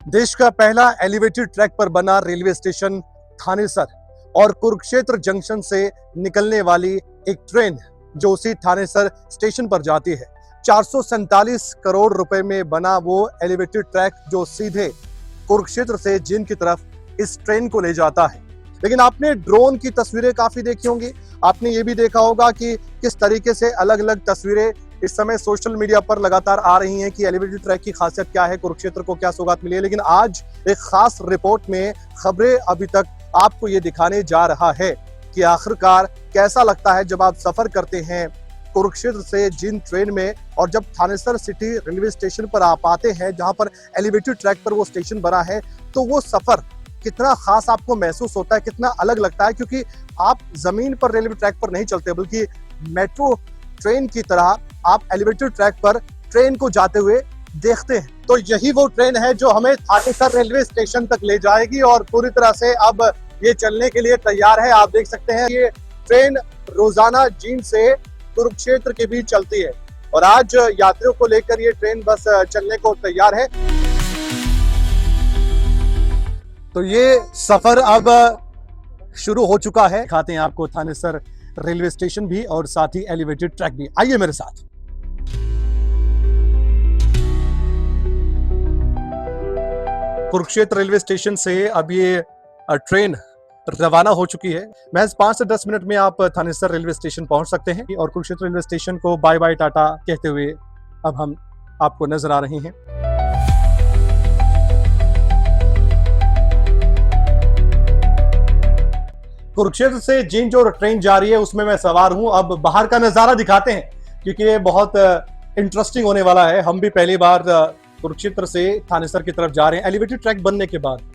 देश का पहला एलिवेटेड ट्रैक पर बना रेलवे स्टेशन थानेसर और कुरुक्षेत्र जंक्शन से निकलने वाली एक ट्रेन जो उसी थानेसर स्टेशन पर जाती है। 447 करोड़ रुपए में बना वो एलिवेटेड ट्रैक जो सीधे कुरुक्षेत्र से जींद की तरफ इस ट्रेन को ले जाता है। लेकिन आपने ड्रोन की तस्वीरें काफी देखी होंगी। आपने ये भी देखा होगा कि किस तरीके से अलग अलग तस्वीरें इस समय सोशल मीडिया पर लगातार आ रही हैं कि एलिवेटेड ट्रैक की खासियत क्या है, कुरुक्षेत्र को क्या सौगात मिली है। लेकिन आज एक खास रिपोर्ट में खबरें अभी तक आपको ये दिखाने जा रहा है कि आखिरकार कैसा लगता है जब आप सफर करते हैं कुरुक्षेत्र से जींद ट्रेन में, और जब थानेसर सिटी रेलवे स्टेशन पर आप आते हैं जहां पर एलिवेटेड ट्रैक पर वो स्टेशन बना है, तो वो सफर कितना खास आपको महसूस होता है, कितना अलग लगता है। क्योंकि आप जमीन पर रेलवे ट्रैक पर नहीं चलते, बल्कि मेट्रो ट्रेन की तरह आप एलिवेटेड ट्रैक पर ट्रेन को जाते हुए देखते हैं। तो यही वो ट्रेन है जो हमें थानेसर रेलवे स्टेशन तक ले जाएगी और पूरी तरह से अब ये चलने के लिए तैयार है। आप देख सकते हैं ये ट्रेन रोजाना जींद से कुरुक्षेत्र के बीच चलती है और आज यात्रियों को लेकर ये ट्रेन बस चलने को तैयार है। तो ये सफर अब शुरू हो चुका है। दिखाते हैं आपको थानेसर रेलवे स्टेशन भी और साथ ही एलिवेटेड ट्रैक भी। आइए मेरे साथ। कुरुक्षेत्र रेलवे स्टेशन से अब ये ट्रेन रवाना हो चुकी है। महज 5 से 10 मिनट में आप थानेसर रेलवे स्टेशन पहुंच सकते हैं और कुरुक्षेत्र रेलवे स्टेशन को बाय बाय टाटा कहते हुए अब हम आपको नजर आ रहे हैं। कुरुक्षेत्र से जींद जो ट्रेन जा रही है उसमें मैं सवार हूं। अब बाहर का नजारा दिखाते हैं क्योंकि ये बहुत इंटरेस्टिंग होने वाला है। हम भी पहली बार कुरुक्षेत्र से थानेसर की तरफ जा रहे हैं एलिवेटेड ट्रैक बनने के बाद।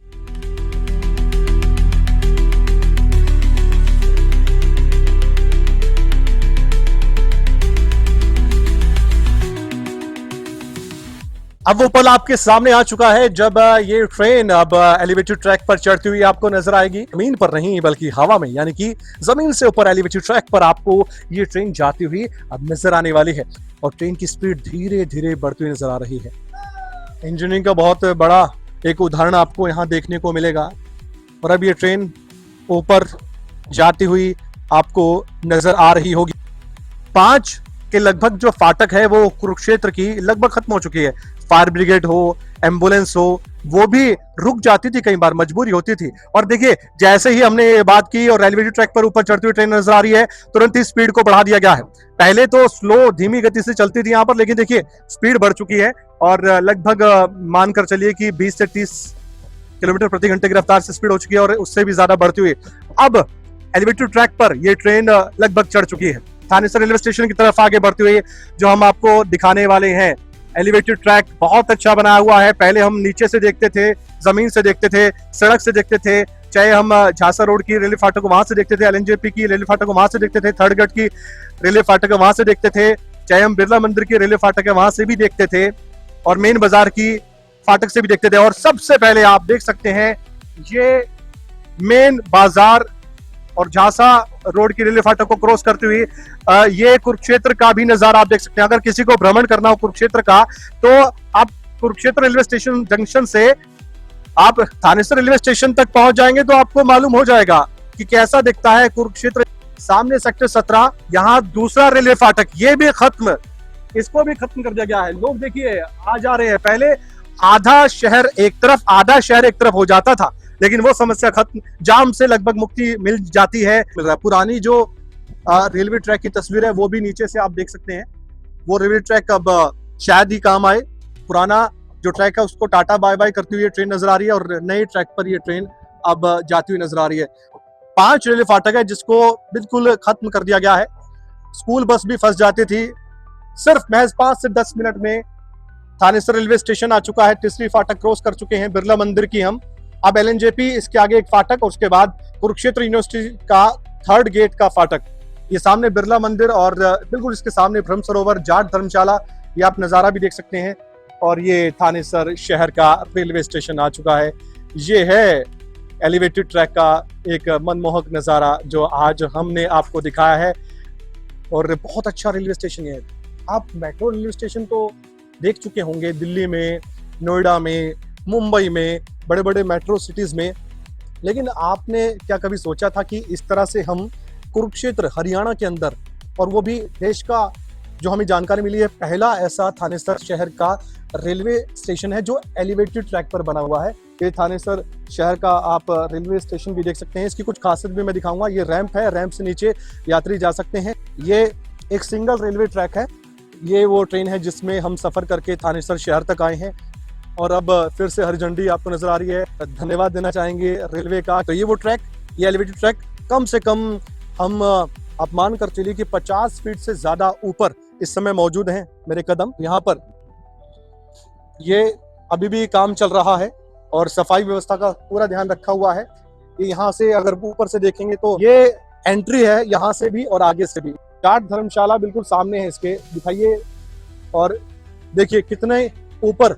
अब वो पल आपके सामने आ चुका है जब ये ट्रेन अब एलिवेटेड ट्रैक पर चढ़ती हुई आपको नजर आएगी। जमीन पर नहीं बल्कि हवा में, यानी कि जमीन से ऊपर एलिवेटेड ट्रैक पर आपको ये ट्रेन जाती हुई अब नजर आने वाली है और ट्रेन की स्पीड धीरे धीरे बढ़ती हुई नजर आ रही है। इंजीनियरिंग का बहुत बड़ा एक उदाहरण आपको यहाँ देखने को मिलेगा और अब ये ट्रेन ऊपर जाती हुई आपको नजर आ रही होगी। 5 के लगभग जो फाटक है वो कुरुक्षेत्र की लगभग खत्म हो चुकी है। फायर ब्रिगेड हो, एम्बुलेंस हो, वो भी रुक जाती थी, कई बार मजबूरी होती थी। और देखिए जैसे ही हमने ये बात की और रेलवे ट्रैक पर ऊपर चढ़ती हुई ट्रेन नजर आ रही है, तुरंत ही स्पीड को बढ़ा दिया गया है। पहले तो स्लो धीमी गति से चलती थी यहाँ पर, लेकिन देखिए स्पीड बढ़ चुकी है और लगभग मानकर चलिए कि 20 से 30 किलोमीटर प्रति घंटे की रफ्तार से स्पीड हो चुकी है और उससे भी ज्यादा बढ़ती हुई अब एलिवेटेड ट्रैक पर यह ट्रेन लगभग चढ़ चुकी है। थानेसर रेलवे स्टेशन की तरफ आगे बढ़ते हुए जो हम आपको दिखाने वाले हैं। एलिवेटेड ट्रैक बहुत अच्छा बनाया हुआ है। पहले हम नीचे से देखते थे, जमीन से देखते थे, सड़क से देखते थे, चाहे हम झांसा रोड की रेलवे फाटक को वहां से देखते थे, एलएनजेपी की रेलवे फाटक को वहां से देखते थे, थर्ड गेट की रेलवे फाटक वहां से देखते थे, चाहे हम बिरला मंदिर की रेलवे फाटक है वहां से भी देखते थे और मेन बाजार की फाटक से भी देखते थे। और सबसे पहले आप देख सकते हैं ये मेन बाजार और झांसा रोड की रेलवे फाटक को क्रॉस करते हुए ये कुरुक्षेत्र का भी नजारा आप देख सकते हैं। अगर किसी को भ्रमण करना हो कुरुक्षेत्र का, तो आप कुरुक्षेत्र रेलवे स्टेशन जंक्शन से आप थानेसर रेलवे स्टेशन तक पहुंच जाएंगे तो आपको मालूम हो जाएगा कि कैसा दिखता है कुरुक्षेत्र। सामने सेक्टर 17, यहाँ दूसरा रेलवे फाटक, ये भी खत्म, इसको भी खत्म कर दिया गया है। लोग देखिए आ जा रहे हैं। पहले आधा शहर एक तरफ, आधा शहर एक तरफ हो जाता था, लेकिन वो समस्या खत्म, जाम से लगभग मुक्ति मिल जाती है। पुरानी जो रेलवे ट्रैक की तस्वीर है वो भी नीचे से आप देख सकते हैं। वो रेलवे ट्रैक अब शायद ही काम आए। पुराना जो ट्रैक है उसको टाटा बाय बाय करती हुई ट्रेन नजर आ रही है और नए ट्रैक पर ये ट्रेन अब जाती हुई नजर आ रही है। 5 रेलवे फाटक है जिसको बिल्कुल खत्म कर दिया गया है। स्कूल बस भी फंस जाती थी। सिर्फ महज 5 से 10 मिनट में थानेसर रेलवे स्टेशन आ चुका है। तीसरी फाटक क्रॉस कर चुके हैं बिरला मंदिर की हम। अब एलएनजेपी, इसके आगे एक फाटक और उसके बाद कुरुक्षेत्र यूनिवर्सिटी का थर्ड गेट का फाटक। ये सामने बिरला मंदिर और बिल्कुल इसके सामने ब्रह्म सरोवर, जाट धर्मशाला, ये आप नज़ारा भी देख सकते हैं। और ये थानेसर शहर का रेलवे स्टेशन आ चुका है। ये है एलिवेटेड ट्रैक का एक मनमोहक नज़ारा जो आज हमने आपको दिखाया है और बहुत अच्छा रेलवे स्टेशन है। आप मेट्रो रेलवे स्टेशन तो देख चुके होंगे, दिल्ली में, नोएडा में, मुंबई में, बड़े बड़े मेट्रो सिटीज में। लेकिन आपने क्या कभी सोचा था कि इस तरह से हम कुरुक्षेत्र हरियाणा के अंदर, और वो भी देश का, जो हमें जानकारी मिली है, पहला ऐसा थानेसर शहर का रेलवे स्टेशन है जो एलिवेटेड ट्रैक पर बना हुआ है। ये थानेसर शहर का आप रेलवे स्टेशन भी देख सकते हैं। इसकी कुछ खासियत भी मैं दिखाऊंगा। ये रैंप है, रैंप से नीचे यात्री जा सकते हैं। ये एक सिंगल रेलवे ट्रैक है। ये वो ट्रेन है जिसमें हम सफर करके थानेसर शहर तक आए हैं। और अब फिर से हरी झंडी आपको नजर आ रही है। धन्यवाद देना चाहेंगे रेलवे का। तो ये वो ट्रैक, ये एलिवेटेड ट्रैक, कम से कम हम आप मान कर चलिए कि 50 फीट से ज्यादा ऊपर इस समय मौजूद हैं मेरे कदम। यहाँ पर ये अभी भी काम चल रहा है और सफाई व्यवस्था का पूरा ध्यान रखा हुआ है। यहाँ से अगर ऊपर से देखेंगे तो ये एंट्री है, यहाँ से भी और आगे से भी। जाट धर्मशाला बिल्कुल सामने है इसके, दिखाइए। और देखिए कितने ऊपर,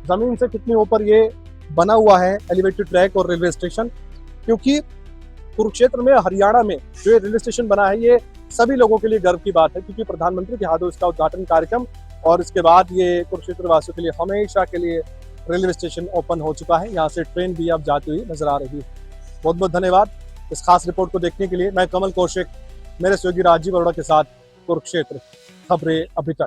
जमीन से कितने ऊपर ये बना हुआ है एलिवेटेड ट्रैक और रेलवे स्टेशन। क्योंकि कुरुक्षेत्र में, हरियाणा में जो रेलवे स्टेशन बना है, ये सभी लोगों के लिए गर्व की बात है, क्योंकि प्रधानमंत्री के हाथों इसका उद्घाटन कार्यक्रम, और इसके बाद ये कुरुक्षेत्र वासियों के लिए हमेशा के लिए रेलवे स्टेशन ओपन हो चुका है। यहाँ से ट्रेन भी अब जाती हुई नजर आ रही है। बहुत बहुत धन्यवाद इस खास रिपोर्ट को देखने के लिए। मैं कमल कौशिक, मेरे सहयोगी राजीव अरोड़ा के साथ, कुरुक्षेत्र खबरें अभी तक।